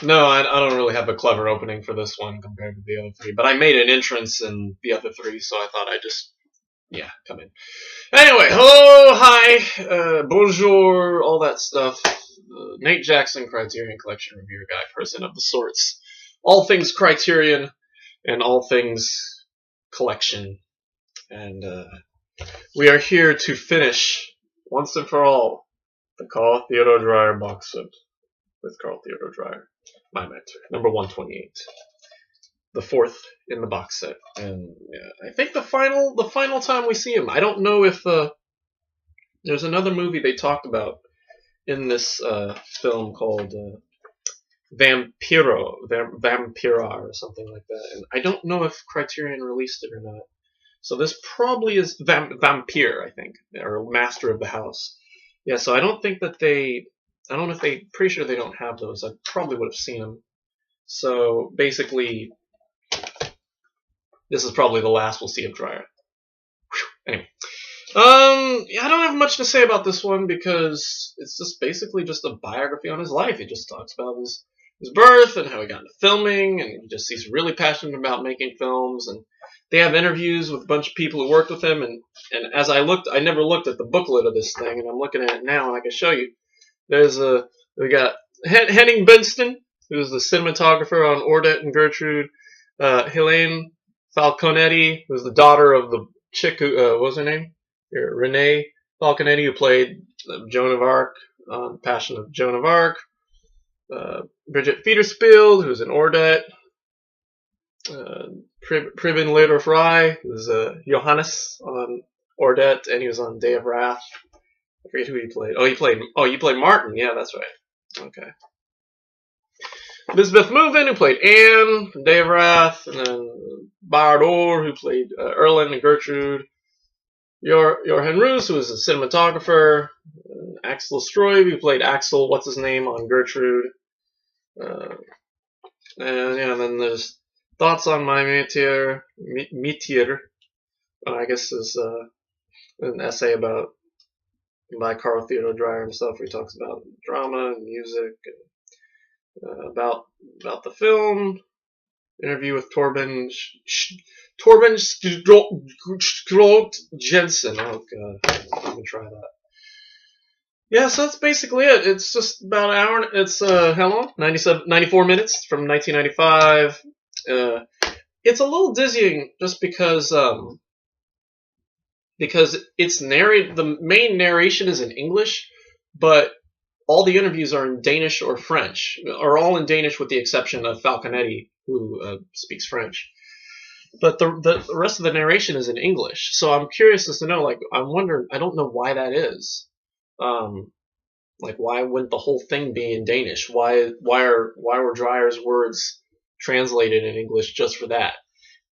No, I don't really have a clever opening for this one compared to the other three, but I made an entrance in the other three, so I thought I'd just, yeah, come in. Anyway, hello, hi, bonjour, all that stuff. Nate Jackson, Criterion Collection Reviewer Guy, person of the sorts. All things Criterion and all things collection. And we are here to finish, once and for all, the Carl Theodor Dreyer box set with Carl Theodor Dreyer, my mentor, number 128. The fourth in the box set, and yeah, I think the final time we see him. I don't know if there's another movie they talked about in this film called Vampyro, Vampyra, or something like that, and I don't know if Criterion released it or not. So this probably is Vampyr, I think, or Master of the House. Yeah, so I don't think that I don't know if pretty sure they don't have those. I probably would have seen them. So basically, this is probably the last we'll see of Dreyer. Anyway, I don't have much to say about this one because it's just basically just a biography on his life. He just talks about his birth and how he got into filming, and he's really passionate about making films. And they have interviews with a bunch of people who worked with him. And as I never looked at the booklet of this thing, and I'm looking at it now, and I can show you. We got Henning Benston, who's the cinematographer on Ordette and Gertrude. Helene Falconetti, who's the daughter of the chick who, what was her name? Renee Falconetti, who played Joan of Arc on Passion of Joan of Arc. Bridget Federspiel, who's in Ordette. Preben Leder-Fry, who's Johannes on Ordette, and he was on Day of Wrath. I forget who he played. You played Martin. Yeah, that's right. Okay. Elizabeth Moven, who played Anne from Day of Wrath, and then Bayard Orr, who played Erlend and Gertrude. Johan Roos, who was a cinematographer. Axel Stroeve, who played Axel, what's his name, on Gertrude. And then there's Thoughts on My Meiter. I guess is an essay by Carl Theodor Dreyer himself, where he talks about drama and music and about the film. Interview with Torben Strolt Jensen. Oh god, let me try that. Yeah, so that's basically it. It's just about an hour. It's how long? 94 minutes from 1995. It's a little dizzying just because it's the main narration is in English, but all the interviews are in Danish or French, or all in Danish with the exception of Falconetti, who speaks French. But the rest of the narration is in English. So I'm curious as to know, I'm wondering, I don't know why that is. Why wouldn't the whole thing be in Danish? Why were Dreyer's words translated in English just for that?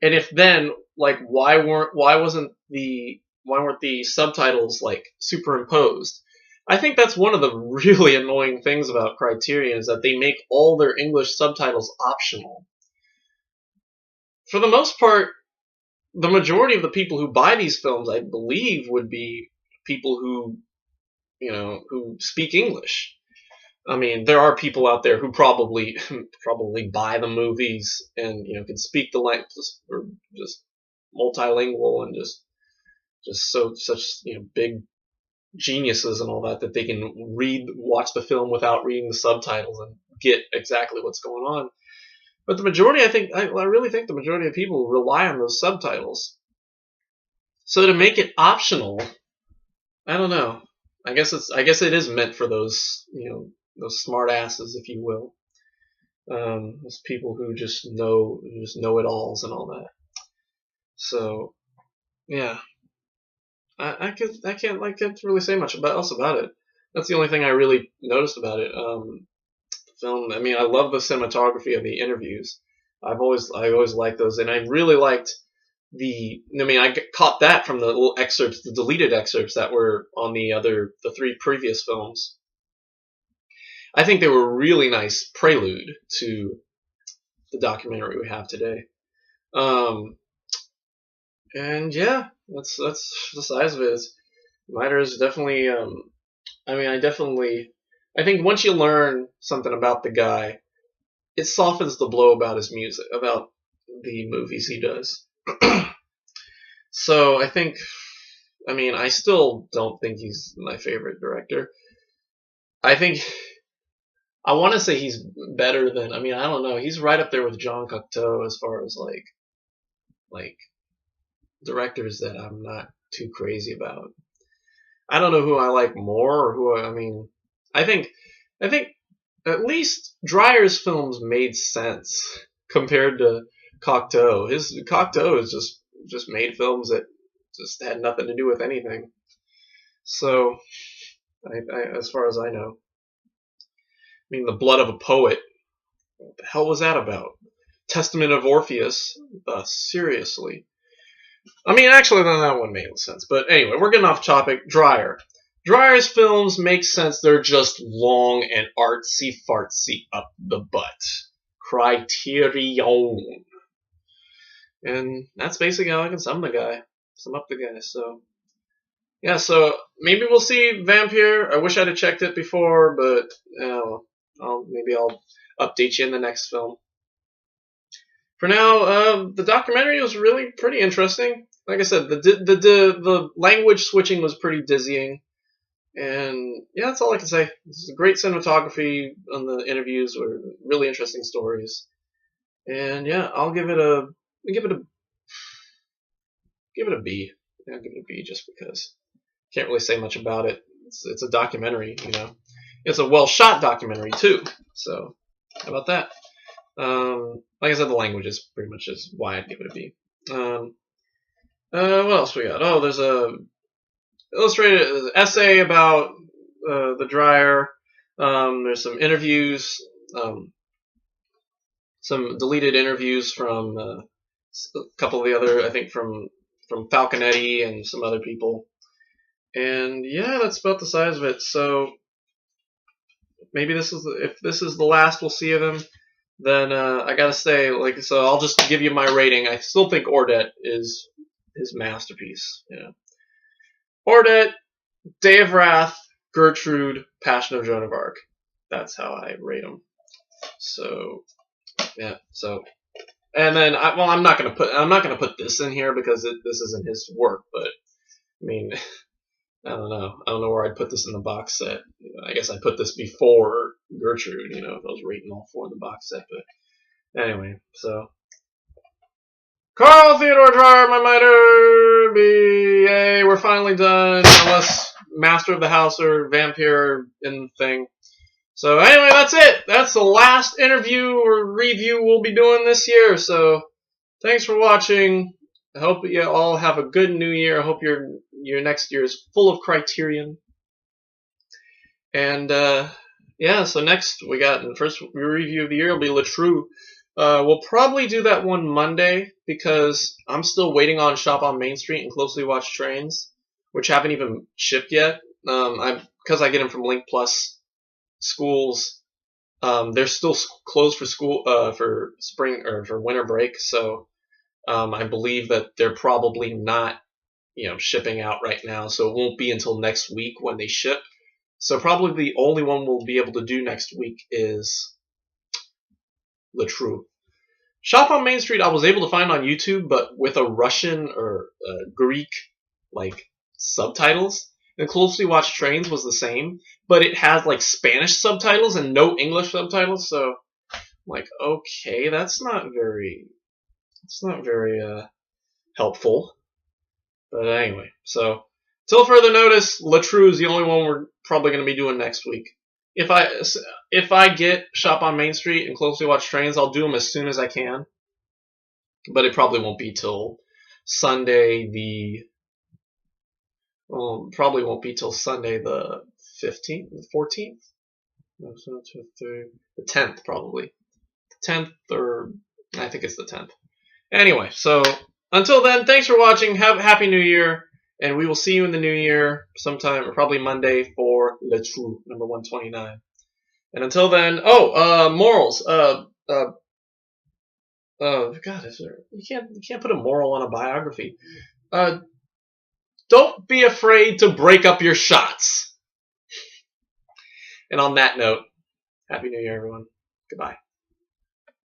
And if then, why weren't the subtitles superimposed? I think that's one of the really annoying things about Criterion, is that they make all their English subtitles optional. For the most part, the majority of the people who buy these films, I believe, would be people who speak English. I mean, there are people out there who probably buy the movies and can speak the language, or just multilingual and just such big geniuses and all that they can watch the film without reading the subtitles and get exactly what's going on. But the majority, I really think the majority of people rely on those subtitles. So to make it optional, I don't know. I guess it is meant for those those smart asses, if you will, those people who just know it alls and all that. So yeah. I can't really say much else about it. That's the only thing I really noticed about it. The film. I mean, I love the cinematography of the interviews. I always liked those, and I really liked I caught that from the little excerpts, the deleted excerpts that were on the three previous films. I think they were a really nice prelude to the documentary we have today. And yeah, that's the size of it. Meiter is definitely. I think once you learn something about the guy, it softens the blow about his music, about the movies he does. So I think, I mean, I still don't think he's my favorite director. I think, I want to say he's better than, I mean, I don't know. He's right up there with Jean Cocteau as far as like directors that I'm not too crazy about. I don't know who I like more or who I mean, I think at least Dreyer's films made sense compared to Cocteau. His Cocteau is just made films that just had nothing to do with anything. So, as far as I know, I mean, The Blood of a Poet. What the hell was that about? Testament of Orpheus. Seriously. I mean, actually, then that one made sense. But anyway, we're getting off topic. Dreyer. Dreyer's films make sense. They're just long and artsy-fartsy up the butt. Criterion. And that's basically how I can sum up the guy. So, yeah, so maybe we'll see Vampyr. I wish I'd have checked it before, but maybe I'll update you in the next film. For now, the documentary was really pretty interesting. Like I said, the language switching was pretty dizzying. And yeah, that's all I can say. This is great cinematography on the interviews, were really interesting stories. And yeah, I'll give it a B. Yeah, give it a B just because. Can't really say much about it. It's a documentary, you know. It's a well shot documentary too. So how about that? Like I said, the language is pretty much is why I'd give it a B. What else we got? Oh, there's a illustrated essay about the Dreyer. There's some interviews, some deleted interviews from a couple of the other, I think from Falconetti and some other people. And yeah, that's about the size of it. So maybe if this is the last we'll see of him, then I gotta say, so I'll just give you my rating. I still think Ordet is his masterpiece. You know, Ordet, Day of Wrath, Gertrude, Passion of Joan of Arc. That's how I rate him. So yeah. So and then I'm not gonna put this in here because this isn't his work. But I mean, I don't know where I'd put this in the box set. I guess I put this before Gertrude, if I was rating all four in the box set. But anyway, so Carl Theodor Dreyer, my Meiter, B.A. We're finally done, unless Master of the House or Vampyr in the thing. So anyway, that's it. That's the last interview or review we'll be doing this year. So thanks for watching. I hope you all have a good new year. I hope your next year is full of Criterion. And yeah, so next we got the first review of the year will be Latru. We'll probably do that one Monday because I'm still waiting on Shop on Main Street and Closely Watched Trains, which haven't even shipped yet. Because I get them from Link Plus schools. They're still closed for school for spring or for winter break, so I believe that they're probably not shipping out right now, so it won't be until next week when they ship. So probably the only one we'll be able to do next week is Latru. Shop on Main Street I was able to find on YouTube, but with a Russian or Greek subtitles. And Closely Watched Trains was the same, but it has Spanish subtitles and no English subtitles. So I'm okay, that's not very helpful. But anyway, so till further notice, Latru is the only one we're probably going to be doing next week. If I get Shop on Main Street and Closely Watched Trains, I'll do them as soon as I can. But it probably won't be till Sunday probably won't be till Sunday the 15th, the 14th? No, the 10th probably. The 10th, or I think it's the 10th. Anyway, so until then, thanks for watching. Have a Happy New Year, and we will see you in the new year sometime, or probably Monday for Latru, number 129. And until then, morals. God, you can't put a moral on a biography. Don't be afraid to break up your shots. And on that note, Happy New Year, everyone. Goodbye.